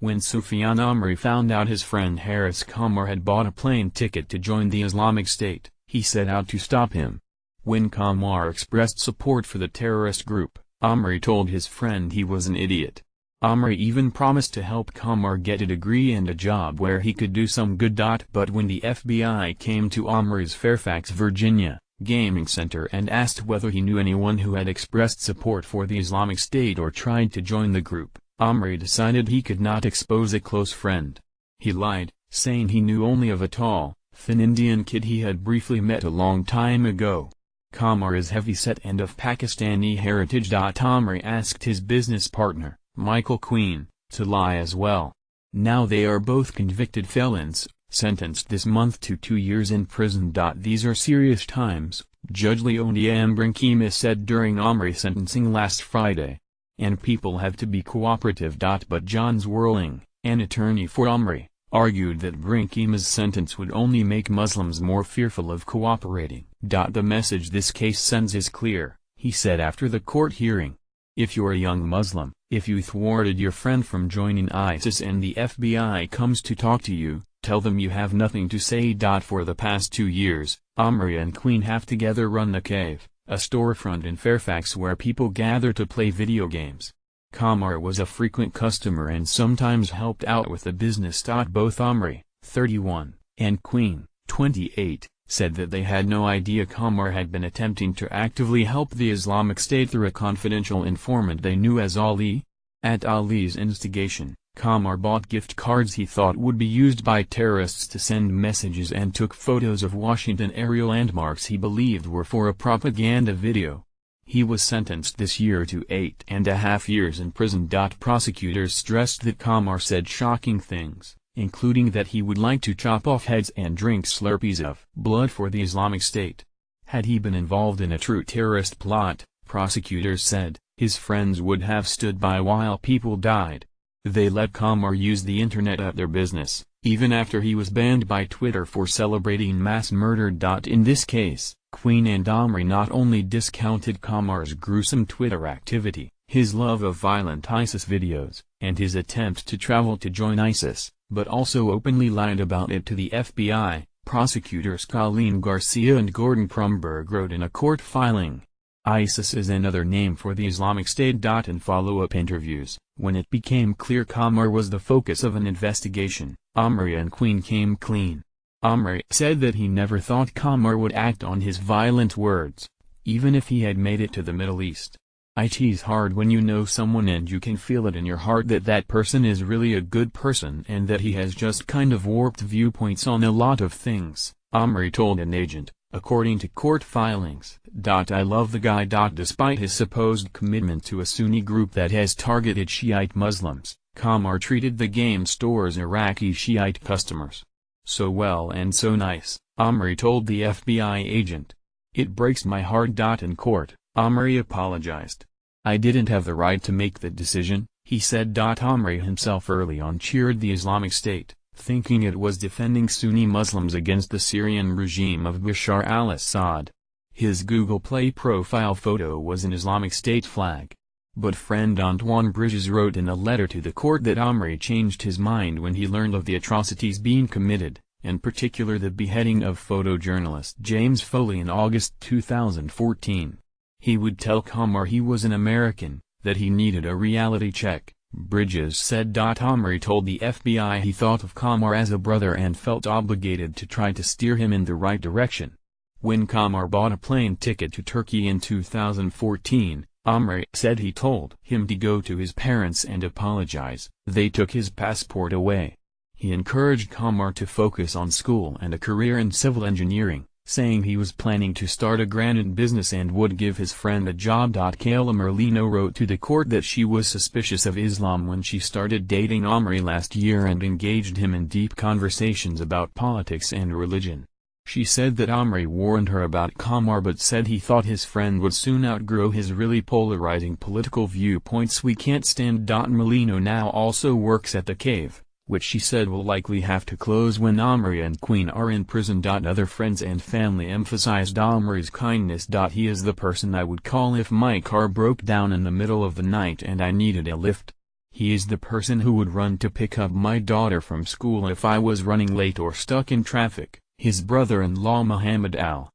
When Sufyan Amri found out his friend Haris Kamar had bought a plane ticket to join the Islamic State, he set out to stop him. When Kamar expressed support for the terrorist group, Amri told his friend he was an idiot. Amri even promised to help Kamar get a degree and a job where he could do some good. But when the FBI came to Amri's Fairfax, Virginia, gaming center and asked whether he knew anyone who had expressed support for the Islamic State or tried to join the group, Amri decided he could not expose a close friend. He lied, saying he knew only of a tall, thin Indian kid he had briefly met a long time ago. Kamar is heavy-set and of Pakistani heritage. Amri asked his business partner, Michael Queen, to lie as well. Now they are both convicted felons, sentenced this month to 2 years in prison. These are serious times, Judge Leonia Mbrinkima said during Amri's sentencing last Friday. And people have to be cooperative. But John Zwerling, an attorney for Amri, argued that Brinkima's sentence would only make Muslims more fearful of cooperating. The message this case sends is clear, he said after the court hearing. If you're a young Muslim, if you thwarted your friend from joining ISIS and the FBI comes to talk to you, tell them you have nothing to say. For the past 2 years, Amri and Queen have together run The Cave, a storefront in Fairfax where people gather to play video games. Kamar was a frequent customer and sometimes helped out with the business. Both Amri, 31, and Queen, 28, said that they had no idea Kamar had been attempting to actively help the Islamic State through a confidential informant they knew as Ali. At Ali's instigation, Kamar bought gift cards he thought would be used by terrorists to send messages and took photos of Washington area landmarks he believed were for a propaganda video. He was sentenced this year to 8.5 years in prison. Prosecutors stressed that Kamar said shocking things, including that he would like to chop off heads and drink slurpees of blood for the Islamic State. Had he been involved in a true terrorist plot, prosecutors said, his friends would have stood by while people died. They let Kamar use the internet at their business, even after he was banned by Twitter for celebrating mass murder. In this case, Queen and Amri not only discounted Kamar's gruesome Twitter activity, his love of violent ISIS videos, and his attempt to travel to join ISIS, but also openly lied about it to the FBI, prosecutors Colleen Garcia and Gordon Krumberg wrote in a court filing. ISIS is another name for the Islamic State. In follow-up interviews, when it became clear Kamar was the focus of an investigation, Amri and Queen came clean. Amri said that he never thought Kamar would act on his violent words, even if he had made it to the Middle East. It's hard when you know someone and you can feel it in your heart that that person is really a good person and that he has just kind of warped viewpoints on a lot of things, Amri told an agent, according to court filings. I love the guy. Despite his supposed commitment to a Sunni group that has targeted Shiite Muslims, Kamar treated the game store's Iraqi Shiite customers so well and so nice, Amri told the FBI agent. It breaks my heart. In court, Amri apologized. I didn't have the right to make the decision, he said. Amri himself early on cheered the Islamic State, thinking it was defending Sunni Muslims against the Syrian regime of Bashar al-Assad. His Google Play profile photo was an Islamic State flag. But friend Antoine Bridges wrote in a letter to the court that Amri changed his mind when he learned of the atrocities being committed, in particular the beheading of photojournalist James Foley in August 2014. He would tell Kamar he was an American, that he needed a reality check, Bridges said. Amri told the FBI he thought of Kamar as a brother and felt obligated to try to steer him in the right direction. When Kamar bought a plane ticket to Turkey in 2014, Amri said he told him to go to his parents and apologize. They took his passport away. He encouraged Kamar to focus on school and a career in civil engineering, saying he was planning to start a granite business and would give his friend a job. Kayla Merlino wrote to the court that she was suspicious of Islam when she started dating Amri last year and engaged him in deep conversations about politics and religion. She said that Amri warned her about Kamar but said he thought his friend would soon outgrow his really polarizing political viewpoints. We can't stand. Merlino now also works at The Cave, which she said will likely have to close when Amri and Queen are in prison. Other friends and family emphasized Amri's kindness. He is the person I would call if my car broke down in the middle of the night and I needed a lift. He is the person who would run to pick up my daughter from school if I was running late or stuck in traffic. His brother-in-law Muhammad Al